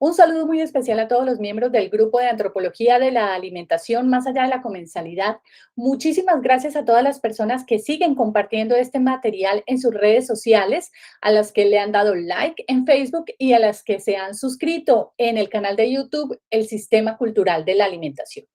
Un saludo muy especial a todos los miembros del grupo de antropología de la alimentación más allá de la comensalidad. Muchísimas gracias a todas las personas que siguen compartiendo este material en sus redes sociales, a las que le han dado like en Facebook y a las que se han suscrito en el canal de YouTube El Sistema Cultural de la Alimentación.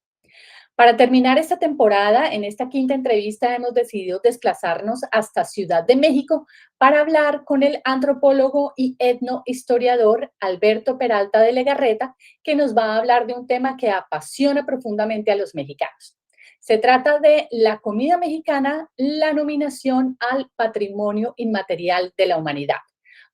Para terminar esta temporada, en esta quinta entrevista hemos decidido desplazarnos hasta Ciudad de México para hablar con el antropólogo y etnohistoriador Alberto Peralta de Legarreta, que nos va a hablar de un tema que apasiona profundamente a los mexicanos. Se trata de la comida mexicana, la nominación al Patrimonio Inmaterial de la Humanidad.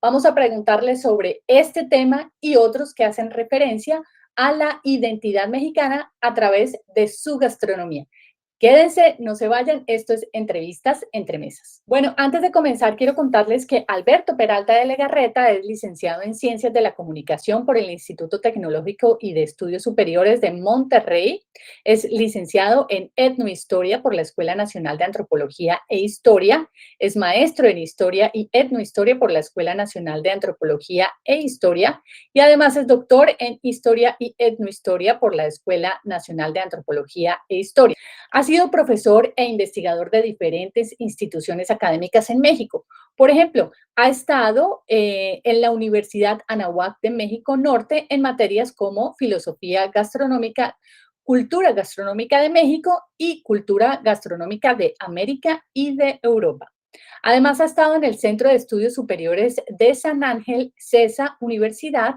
Vamos a preguntarle sobre este tema y otros que hacen referencia a la identidad mexicana a través de su gastronomía. Quédense, no se vayan, esto es Entrevistas Entre Mesas. Bueno, antes de comenzar, quiero contarles que Alberto Peralta de Legarreta es licenciado en Ciencias de la Comunicación por el Instituto Tecnológico y de Estudios Superiores de Monterrey. Es licenciado en Etnohistoria por la Escuela Nacional de Antropología e Historia. Es maestro en Historia y Etnohistoria por la Escuela Nacional de Antropología e Historia. Y además es doctor en Historia y Etnohistoria por la Escuela Nacional de Antropología e Historia. Ha sido profesor e investigador de diferentes instituciones académicas en México. Por ejemplo, ha estado en la Universidad Anáhuac de México Norte en materias como filosofía gastronómica, cultura gastronómica de México y cultura gastronómica de América y de Europa. Además, ha estado en el Centro de Estudios Superiores de San Ángel, CESA Universidad.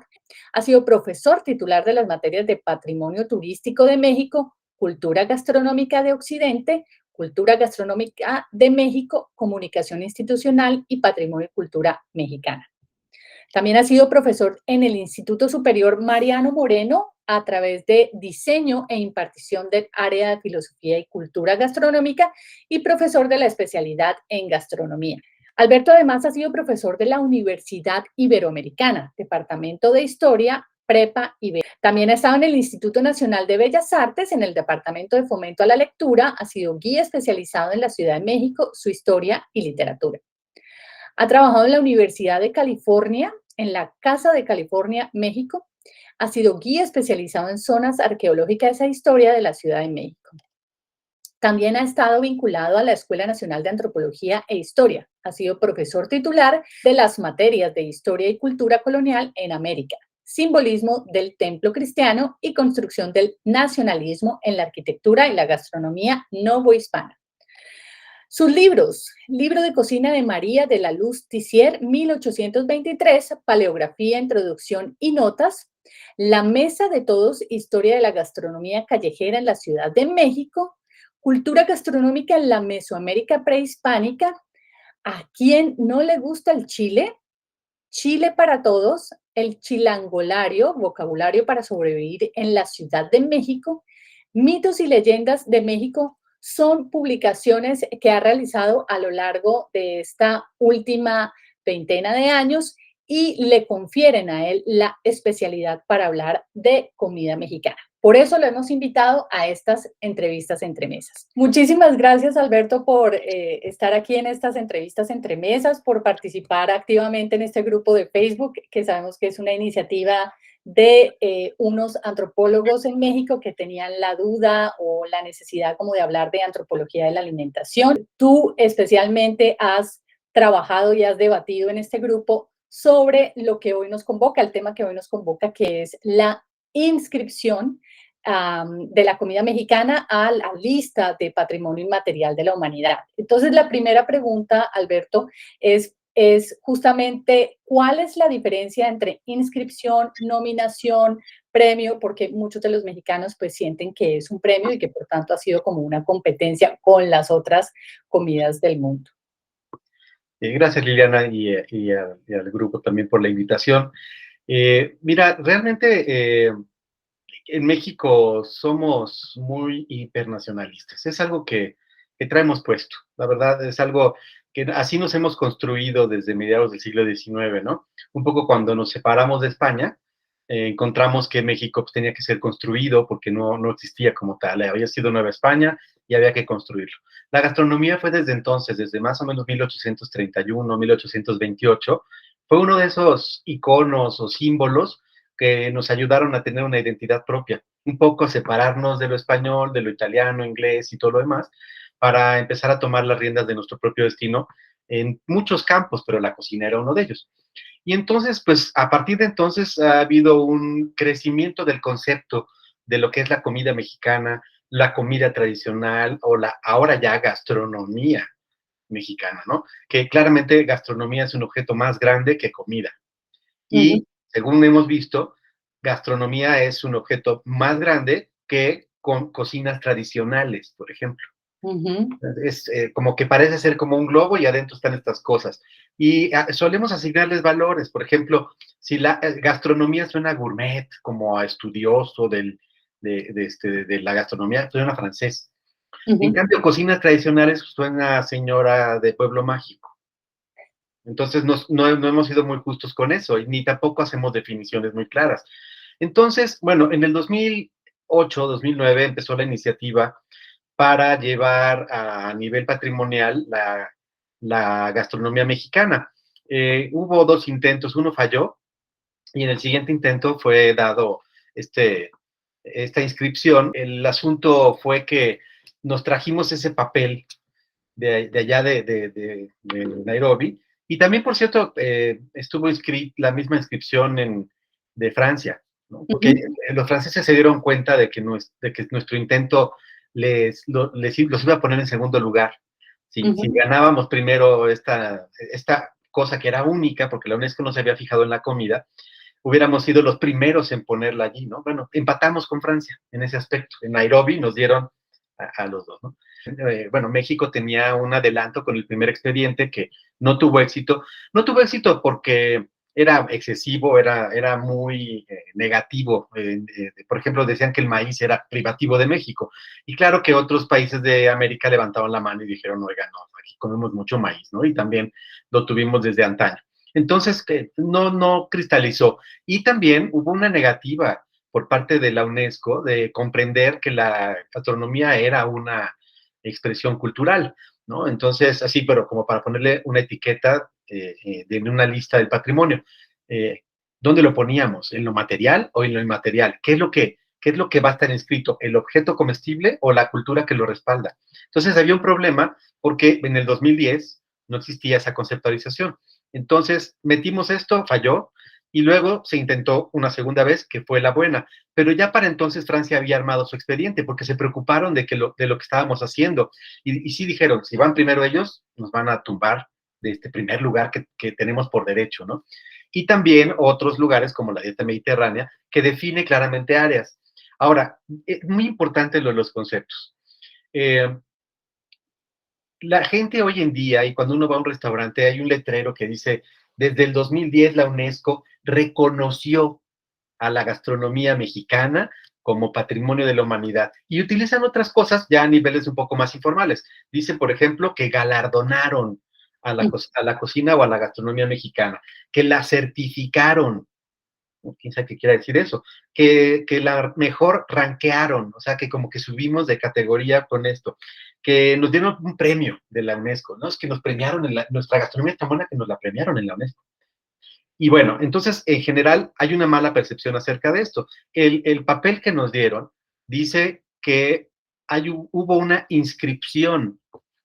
Ha sido profesor titular de las materias de Patrimonio Turístico de México, Cultura Gastronómica de Occidente, Cultura Gastronómica de México, Comunicación Institucional y Patrimonio y Cultura Mexicana. También ha sido profesor en el Instituto Superior Mariano Moreno a través de diseño e impartición del área de Filosofía y Cultura Gastronómica y profesor de la especialidad en gastronomía. Alberto además ha sido profesor de la Universidad Iberoamericana, Departamento de Historia, Prepa Ibero. También ha estado en el Instituto Nacional de Bellas Artes, en el Departamento de Fomento a la Lectura, ha sido guía especializado en la Ciudad de México, su historia y literatura. Ha trabajado en la Universidad de California, en la Casa de California, México. Ha sido guía especializado en zonas arqueológicas e historia de la Ciudad de México. También ha estado vinculado a la Escuela Nacional de Antropología e Historia. Ha sido profesor titular de las materias de Historia y Cultura Colonial en América, Simbolismo del Templo Cristiano y Construcción del Nacionalismo en la Arquitectura y la Gastronomía Novohispana. Sus libros: Libro de Cocina de María de la Luz Tissier, 1823, Paleografía, Introducción y Notas, La Mesa de Todos, Historia de la Gastronomía Callejera en la Ciudad de México, Cultura Gastronómica en la Mesoamérica Prehispánica, ¿A quién no le gusta el chile? Chile para todos, El Chilangolario, Vocabulario para sobrevivir en la Ciudad de México, Mitos y Leyendas de México. Son publicaciones que ha realizado a lo largo de esta última veintena de años y le confieren a él la especialidad para hablar de comida mexicana. Por eso lo hemos invitado a estas entrevistas entre mesas. Muchísimas gracias, Alberto, por estar aquí en estas entrevistas entre mesas, por participar activamente en este grupo de Facebook, que sabemos que es una iniciativa de unos antropólogos en México que tenían la duda o la necesidad como de hablar de antropología de la alimentación. Tú especialmente has trabajado y has debatido en este grupo sobre lo que hoy nos convoca, el tema que hoy nos convoca, que es la inscripción de la comida mexicana a la lista de Patrimonio Inmaterial de la Humanidad. Entonces, la primera pregunta, Alberto, es justamente cuál es la diferencia entre inscripción, nominación, premio, porque muchos de los mexicanos pues sienten que es un premio y que por tanto ha sido como una competencia con las otras comidas del mundo. Gracias, Liliana, y al grupo también por la invitación. Mira, realmente en México somos muy hipernacionalistas. Es algo que traemos puesto. La verdad, es algo que así nos hemos construido desde mediados del siglo XIX, ¿no? Un poco cuando nos separamos de España, encontramos que México pues, tenía que ser construido porque no existía como tal. Había sido Nueva España y había que construirlo. La gastronomía fue desde entonces, desde más o menos 1831, 1828, fue uno de esos iconos o símbolos que nos ayudaron a tener una identidad propia, un poco separarnos de lo español, de lo italiano, inglés y todo lo demás, para empezar a tomar las riendas de nuestro propio destino en muchos campos, pero la cocina era uno de ellos. Y entonces, pues a partir de entonces ha habido un crecimiento del concepto de lo que es la comida mexicana, la comida tradicional o la ahora ya gastronomía mexicana, ¿no? Que claramente gastronomía es un objeto más grande que comida. Ujú, Y según hemos visto, gastronomía es un objeto más grande que con cocinas tradicionales, por ejemplo. ujú, Es como que parece ser como un globo y adentro están estas cosas. Y solemos asignarles valores. Por ejemplo, si la gastronomía suena gourmet, como a estudioso de la gastronomía, suena francés. En ujú. cambio, cocinas tradicionales suena a señora de pueblo mágico. Entonces, no hemos sido muy justos con eso, ni tampoco hacemos definiciones muy claras. Entonces, bueno, en el 2008, 2009 empezó la iniciativa para llevar a nivel patrimonial la gastronomía mexicana. Hubo dos intentos, uno falló y en el siguiente intento fue dado este, esta inscripción. El asunto fue que nos trajimos ese papel de allá de Nairobi. Y también, por cierto, estuvo la misma inscripción de Francia, ¿no? Porque Ujú, los franceses se dieron cuenta de que nuestro intento los iba a poner en segundo lugar. Si ujú. ganábamos primero esta cosa que era única, porque la UNESCO no se había fijado en la comida, hubiéramos sido los primeros en ponerla allí, ¿no? Bueno, empatamos con Francia en ese aspecto. En Nairobi nos dieron a los dos, ¿no? Bueno, México tenía un adelanto con el primer expediente que no tuvo éxito. No tuvo éxito porque era excesivo, era muy negativo. Por ejemplo, decían que el maíz era privativo de México. Y claro que otros países de América levantaban la mano y dijeron, oiga, no, aquí comemos mucho maíz, ¿no? Y también lo tuvimos desde antaño. Entonces, no cristalizó. Y también hubo una negativa por parte de la UNESCO de comprender que la gastronomía era una expresión cultural, ¿no? Entonces, así, pero como para ponerle una etiqueta de una lista del patrimonio. Eh, ¿Dónde lo poníamos? ¿En lo material o en lo inmaterial? ¿Qué es lo que va a estar inscrito? ¿El objeto comestible o la cultura que lo respalda? Entonces había un problema porque en el 2010 no existía esa conceptualización. Entonces metimos esto, falló, y luego se intentó una segunda vez, que fue la buena. Pero ya para entonces Francia había armado su expediente porque se preocuparon de lo que estábamos haciendo. Y sí dijeron, si van primero ellos, nos van a tumbar de este primer lugar que tenemos por derecho, ¿no? Y también otros lugares como la dieta mediterránea, que define claramente áreas. Ahora, es muy importante lo de los conceptos. Eh, la gente hoy en día, y cuando uno va a un restaurante, hay un letrero que dice, desde el 2010 la UNESCO reconoció a la gastronomía mexicana como patrimonio de la humanidad. Y utilizan otras cosas ya a niveles un poco más informales. Dicen, por ejemplo, que galardonaron a la cocina o a la gastronomía mexicana, que la certificaron, quién sabe qué quiere decir eso, que la mejor ranquearon, o sea, que como que subimos de categoría con esto, que nos dieron un premio de la UNESCO, ¿no? Es que nos premiaron, nuestra gastronomía es tan buena que nos la premiaron en la UNESCO. Y bueno, entonces, en general, hay una mala percepción acerca de esto. El papel que nos dieron dice que hubo una inscripción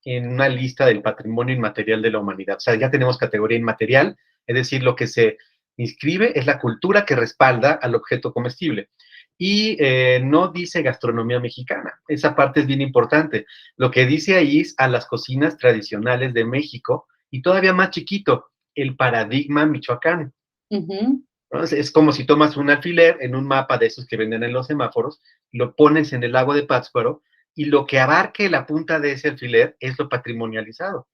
en una lista del patrimonio inmaterial de la humanidad. O sea, ya tenemos categoría inmaterial, es decir, lo que se inscribe es la cultura que respalda al objeto comestible. Y no dice gastronomía mexicana. Esa parte es bien importante. Lo que dice ahí es a las cocinas tradicionales de México y todavía más chiquito, el paradigma Michoacán. Ujú. ¿No? Es como si tomas un alfiler en un mapa de esos que venden en los semáforos, lo pones en el lago de Pátzcuaro y lo que abarque la punta de ese alfiler es lo patrimonializado.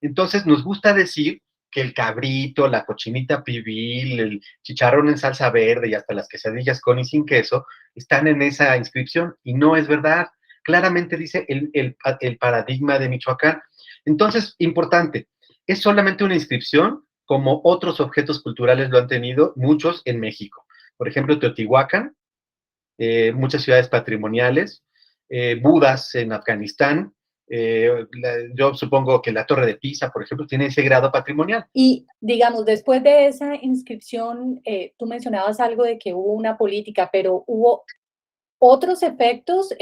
Entonces nos gusta decir que el cabrito, la cochinita pibil, el chicharrón en salsa verde y hasta las quesadillas con y sin queso están en esa inscripción y no es verdad. Claramente dice el paradigma de Michoacán. Entonces, importante, es solamente una inscripción como otros objetos culturales lo han tenido muchos en México. Por ejemplo, Teotihuacán, muchas ciudades patrimoniales, Budas en Afganistán, Yo supongo que la Torre de Pisa, por ejemplo, tiene ese grado patrimonial. Y digamos, después de esa inscripción, tú mencionabas algo de que hubo una política, pero ¿hubo otros efectos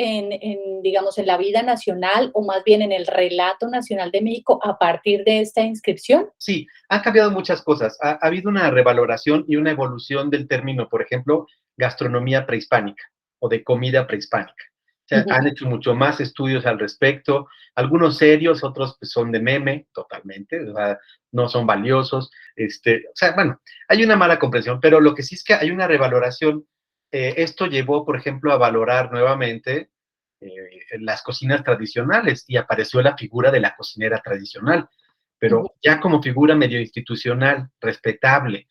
digamos, en la vida nacional o más bien en el relato nacional de México a partir de esta inscripción? Sí, han cambiado muchas cosas. Ha habido una revaloración y una evolución del término, por ejemplo, gastronomía prehispánica o de comida prehispánica. O sea, Ujú, han hecho mucho más estudios al respecto, algunos serios, otros pues, son de meme totalmente, o sea, no son valiosos. O sea, bueno, hay una mala comprensión, pero lo que sí es que hay una revaloración. Esto llevó, por ejemplo, a valorar nuevamente las cocinas tradicionales y apareció la figura de la cocinera tradicional, ujú. pero ya como figura medio institucional, respetable.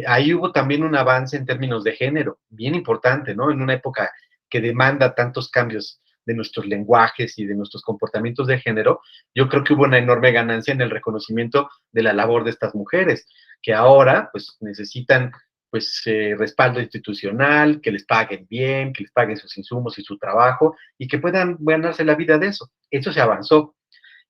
Ahí hubo también un avance en términos de género, bien importante, ¿no? En una época que demanda tantos cambios de nuestros lenguajes y de nuestros comportamientos de género, yo creo que hubo una enorme ganancia en el reconocimiento de la labor de estas mujeres, que ahora pues necesitan pues respaldo institucional, que les paguen bien, que les paguen sus insumos y su trabajo y que puedan ganarse la vida de eso. Eso se avanzó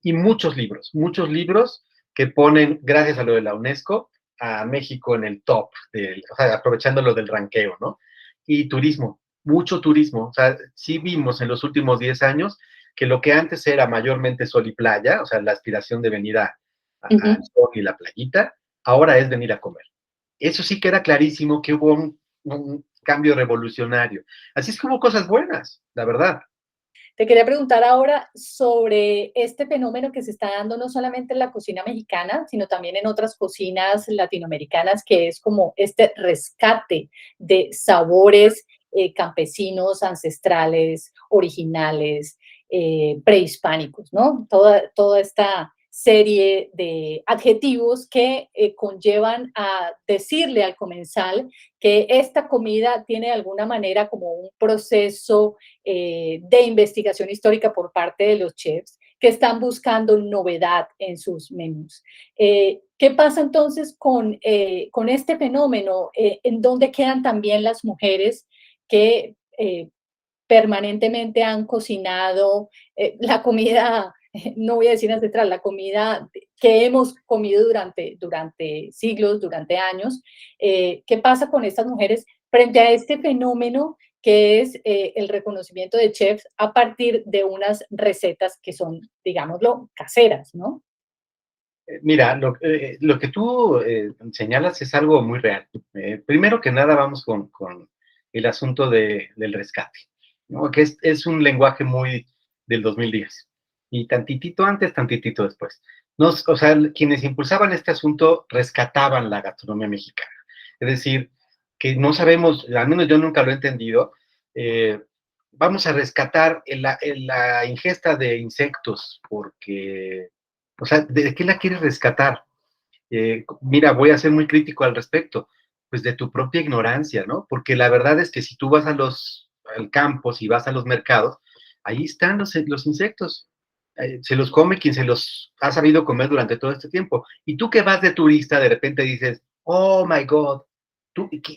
y muchos libros que ponen, gracias a lo de la UNESCO, a México en el top, o sea, aprovechando lo del ranqueo, ¿no? Y turismo, mucho turismo. O sea, sí vimos en los últimos 10 años que lo que antes era mayormente sol y playa, o sea, la aspiración de venir al Ujú. sol y la playita, ahora es venir a comer. Eso sí que era clarísimo que hubo un cambio revolucionario. Así es que hubo cosas buenas, la verdad. Te quería preguntar ahora sobre este fenómeno que se está dando no solamente en la cocina mexicana, sino también en otras cocinas latinoamericanas, que es como este rescate de sabores campesinos, ancestrales, originales, prehispánicos, ¿no? Toda esta serie de adjetivos que conllevan a decirle al comensal que esta comida tiene de alguna manera como un proceso de investigación histórica por parte de los chefs que están buscando novedad en sus menús. ¿Qué pasa entonces con este fenómeno? ¿En dónde quedan también las mujeres que permanentemente han cocinado la comida, no voy a decir ancestral, la comida que hemos comido durante siglos, durante años? ¿Qué pasa con estas mujeres frente a este fenómeno que es el reconocimiento de chefs a partir de unas recetas que son, digámoslo, caseras, ¿no? Mira, lo que tú señalas es algo muy real. Primero que nada, vamos con el asunto del rescate, ¿no? Que es un lenguaje muy del 2010. Y tantitito antes, tantitito después. O sea, quienes impulsaban este asunto rescataban la gastronomía mexicana. Es decir, que no sabemos, al menos yo nunca lo he entendido, eh, vamos a rescatar la ingesta de insectos porque o sea, ¿de qué la quieres rescatar? Mira, voy a ser muy crítico al respecto, pues de tu propia ignorancia, ¿no? Porque la verdad es que si tú vas al campo, si vas a los mercados, ahí están los insectos. Se los come quien se los ha sabido comer durante todo este tiempo. Y tú que vas de turista, de repente dices, oh my God,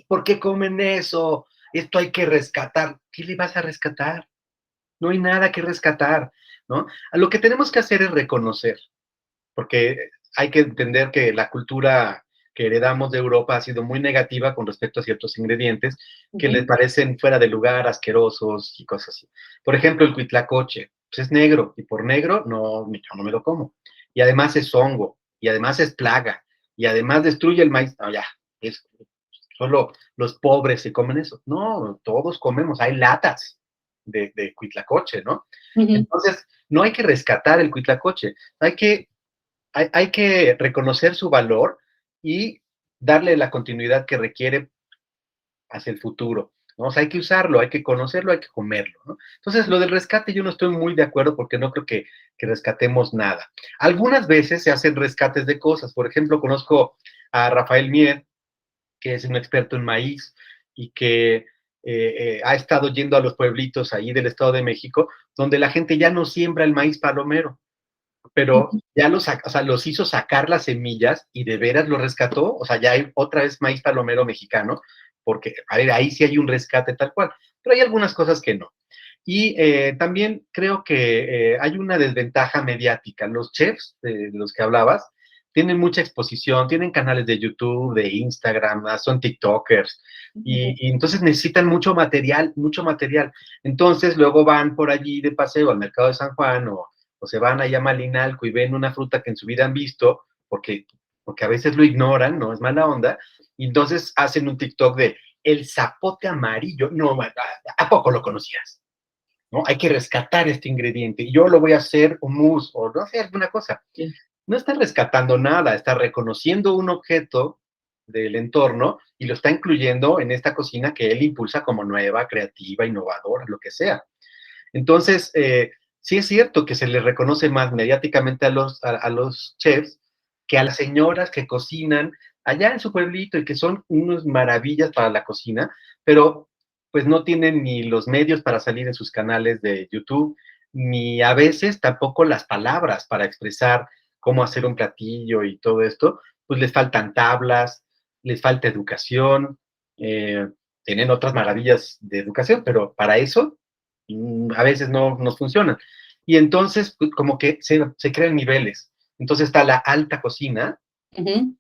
¿por qué comen eso? Esto hay que rescatar. ¿Qué le vas a rescatar? No hay nada que rescatar, ¿no? Lo que tenemos que hacer es reconocer porque hay que entender que la cultura que heredamos de Europa ha sido muy negativa con respecto a ciertos ingredientes que les Ujú, parecen fuera de lugar, asquerosos y cosas así. Por ejemplo, el cuitlacoche, pues es negro y por negro yo no me lo como. Y además es hongo, y además es plaga, y además destruye el maíz. No, ya, es, solo los pobres se comen eso. No, todos comemos, hay latas de cuitlacoche, ¿no? ujú. Entonces, no hay que rescatar el cuitlacoche, hay que reconocer su valor y darle la continuidad que requiere hacia el futuro, ¿no? O sea, hay que usarlo, hay que conocerlo, hay que comerlo, ¿no? Entonces, lo del rescate yo no estoy muy de acuerdo porque no creo que rescatemos nada. Algunas veces se hacen rescates de cosas. Por ejemplo, conozco a Rafael Mier, que es un experto en maíz y que ha estado yendo a los pueblitos ahí del Estado de México, donde la gente ya no siembra el maíz palomero, pero ya o sea, los hizo sacar las semillas y de veras lo rescató, o sea, ya hay otra vez maíz palomero mexicano, porque, a ver, ahí sí hay un rescate tal cual, pero hay algunas cosas que no. Y también creo que hay una desventaja mediática. Los chefs de los que hablabas tienen mucha exposición, tienen canales de YouTube, de Instagram, son TikTokers, y entonces necesitan mucho material, mucho material. Entonces luego van por allí de paseo al mercado de San Juan o se van allá a Malinalco y ven una fruta que en su vida han visto, porque a veces lo ignoran, no es mala onda, y entonces hacen un TikTok de el zapote amarillo. No, ¿a poco lo conocías? ¿No? Hay que rescatar este ingrediente y yo lo voy a hacer un mousse o no sé, alguna cosa. Sí. No está rescatando nada, está reconociendo un objeto del entorno y lo está incluyendo en esta cocina que él impulsa como nueva, creativa, innovadora, lo que sea. Entonces, sí es cierto que se le reconoce más mediáticamente a los chefs que a las señoras que cocinan allá en su pueblito y que son unas maravillas para la cocina, pero pues no tienen ni los medios para salir en sus canales de YouTube, ni a veces tampoco las palabras para expresar cómo hacer un platillo y todo esto, pues les faltan tablas, les falta educación, eh, tienen otras maravillas de educación, pero para eso a veces no nos funcionan. Y entonces, pues, como que se crean niveles. Entonces está la alta cocina, Ujú.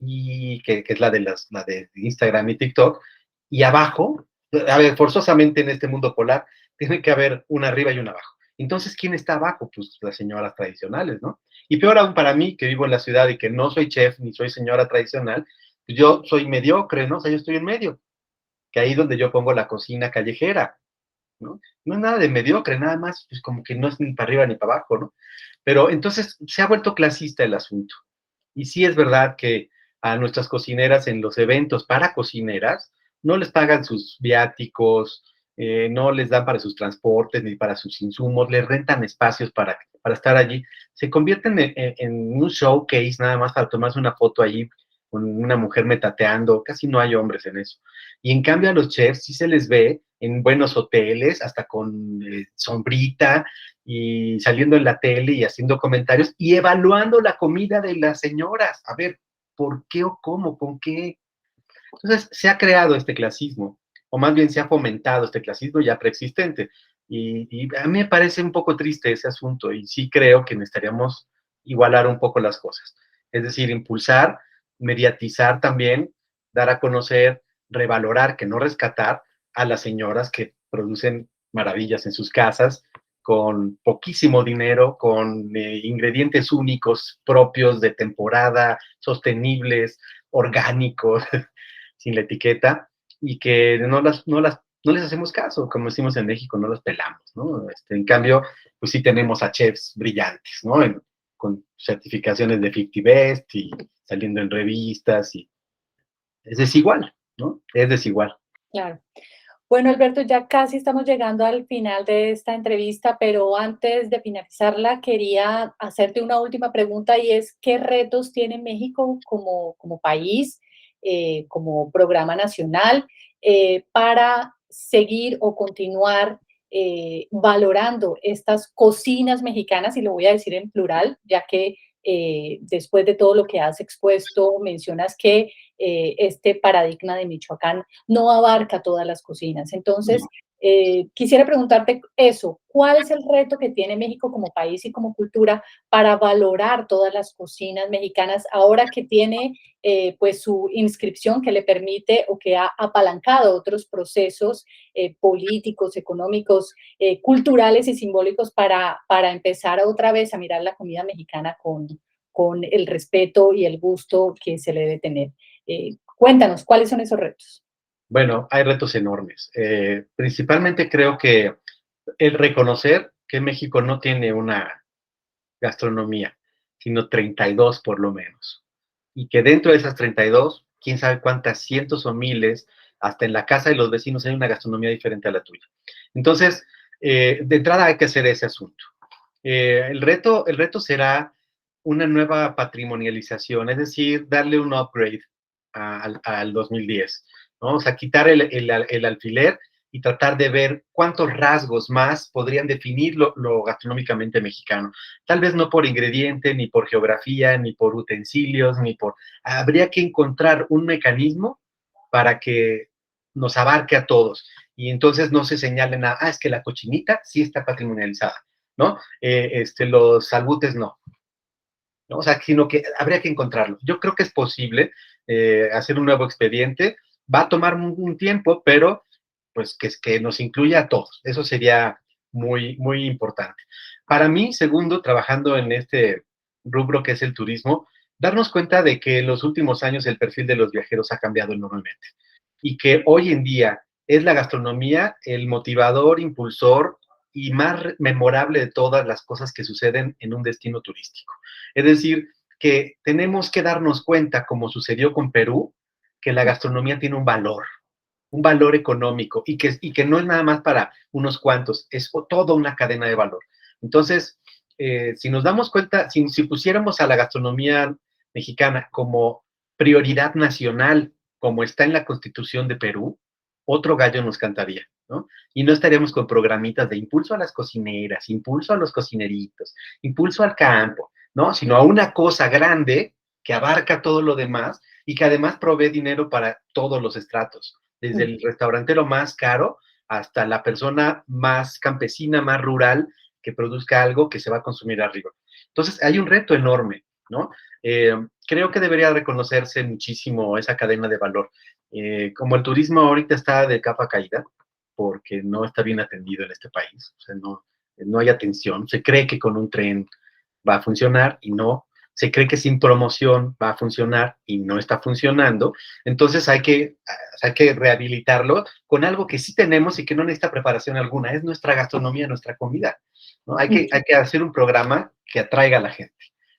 y que es la de Instagram y TikTok, y abajo, a ver, forzosamente en este mundo polar, tiene que haber una arriba y una abajo. Entonces, ¿quién está abajo? Pues las señoras tradicionales, ¿no? Y peor aún para mí, que vivo en la ciudad y que no soy chef ni soy señora tradicional, pues yo soy mediocre, ¿no? O sea, yo estoy en medio, que ahí es donde yo pongo la cocina callejera, ¿no? No es nada de mediocre, nada más, pues como que no es ni para arriba ni para abajo, ¿no? Pero entonces se ha vuelto clasista el asunto. Y sí es verdad que a nuestras cocineras en los eventos para cocineras no les pagan sus viáticos, no les dan para sus transportes ni para sus insumos, les rentan espacios para estar allí. Se convierten en un showcase nada más para tomarse una foto allí con una mujer metateando, casi no hay hombres en eso. Y en cambio a los chefs sí se les ve en buenos hoteles, hasta con sombrita y saliendo en la tele y haciendo comentarios y evaluando la comida de las señoras. A ver, ¿por qué o cómo? ¿Con qué? Entonces, se ha creado este clasismo, o más bien se ha fomentado este clasismo ya preexistente. Y a mí me parece un poco triste ese asunto y sí creo que necesitaríamos igualar un poco las cosas. Es decir, impulsar, mediatizar también, dar a conocer, revalorar, que no rescatar a las señoras que producen maravillas en sus casas con poquísimo dinero, con ingredientes únicos propios de temporada, sostenibles, orgánicos, sin la etiqueta, y que no les hacemos caso, como decimos en México, no las pelamos, ¿no? En cambio, pues sí tenemos a chefs brillantes, ¿no? Con certificaciones de 50 Best y saliendo en revistas, y es desigual, ¿no? Es desigual. Claro. Bueno, Alberto, ya casi estamos llegando al final de esta entrevista, pero antes de finalizarla, quería hacerte una última pregunta y es, ¿qué retos tiene México como país, como programa nacional, para seguir o continuar valorando estas cocinas mexicanas? Y lo voy a decir en plural, ya que después de todo lo que has expuesto, mencionas que este paradigma de Michoacán no abarca todas las cocinas. Entonces, quisiera preguntarte eso, ¿cuál es el reto que tiene México como país y como cultura para valorar todas las cocinas mexicanas ahora que tiene pues su inscripción que le permite o que ha apalancado otros procesos políticos, económicos, culturales y simbólicos para empezar otra vez a mirar la comida mexicana con el respeto y el gusto que se le debe tener? Cuéntanos, ¿cuáles son esos retos? Bueno, hay retos enormes. Principalmente creo que el reconocer que México no tiene una gastronomía, sino 32 por lo menos. Y que dentro de esas 32, quién sabe cuántas cientos o miles, hasta en la casa de los vecinos hay una gastronomía diferente a la tuya. Entonces, de entrada hay que hacer ese asunto. El reto será una nueva patrimonialización, es decir, darle un upgrade al 2010, ¿no? O sea, quitar el alfiler y tratar de ver cuántos rasgos más podrían definir lo gastronómicamente mexicano. Tal vez no por ingrediente, ni por geografía, ni por utensilios, ni por... Habría que encontrar un mecanismo para que nos abarque a todos y entonces no se señalen es que la cochinita sí está patrimonializada, ¿no? Los albutes no, ¿no? O sea, sino que habría que encontrarlo. Yo creo que es posible hacer un nuevo expediente, va a tomar un tiempo, pero pues que nos incluya a todos. Eso sería muy, muy importante. Para mí, segundo, trabajando en este rubro que es el turismo, darnos cuenta de que en los últimos años el perfil de los viajeros ha cambiado enormemente y que hoy en día es la gastronomía el motivador, impulsor y más memorable de todas las cosas que suceden en un destino turístico. Es decir, que tenemos que darnos cuenta, como sucedió con Perú, que la gastronomía tiene un valor económico y que no es nada más para unos cuantos, es toda una cadena de valor. Entonces, si nos damos cuenta, si pusiéramos a la gastronomía mexicana como prioridad nacional, como está en la Constitución de Perú, otro gallo nos cantaría, ¿no? Y no estaríamos con programitas de impulso a las cocineras, impulso a los cocineritos, impulso al campo, ¿no? Sino a una cosa grande que abarca todo lo demás y que además provee dinero para todos los estratos, desde el restaurantero más caro hasta la persona más campesina, más rural, que produzca algo que se va a consumir arriba. Entonces, hay un reto enorme, ¿no? Creo que debería reconocerse muchísimo esa cadena de valor. Como el turismo ahorita está de capa caída, porque no está bien atendido en este país, o sea, no hay atención, se cree que con un tren va a funcionar y no, se cree que sin promoción va a funcionar y no está funcionando, entonces hay que rehabilitarlo con algo que sí tenemos y que no necesita preparación alguna, es nuestra gastronomía, nuestra comida, ¿no? Hay que hacer un programa que atraiga a la gente.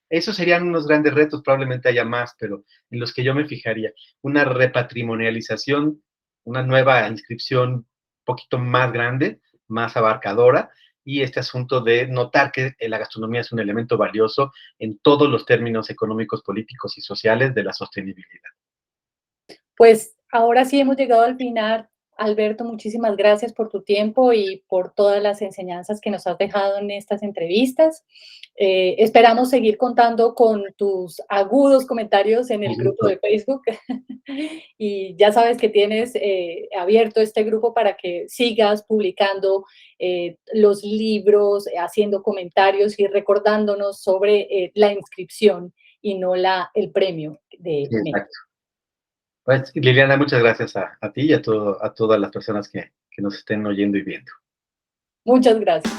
Esos serían unos grandes retos, probablemente haya más, pero en los que yo me fijaría. Una repatrimonialización, una nueva inscripción un poquito más grande, más abarcadora, y este asunto de notar que la gastronomía es un elemento valioso en todos los términos económicos, políticos y sociales de la sostenibilidad. Pues ahora sí hemos llegado al final. Alberto, muchísimas gracias por tu tiempo y por todas las enseñanzas que nos has dejado en estas entrevistas. Esperamos seguir contando con tus agudos comentarios en Un el grupo gusto. de Facebook y ya sabes que tienes abierto este grupo para que sigas publicando los libros, haciendo comentarios y recordándonos sobre la inscripción y no el premio de México. Exacto. Pues, Liliana, muchas gracias a ti y a todas las personas que nos estén oyendo y viendo. Muchas gracias.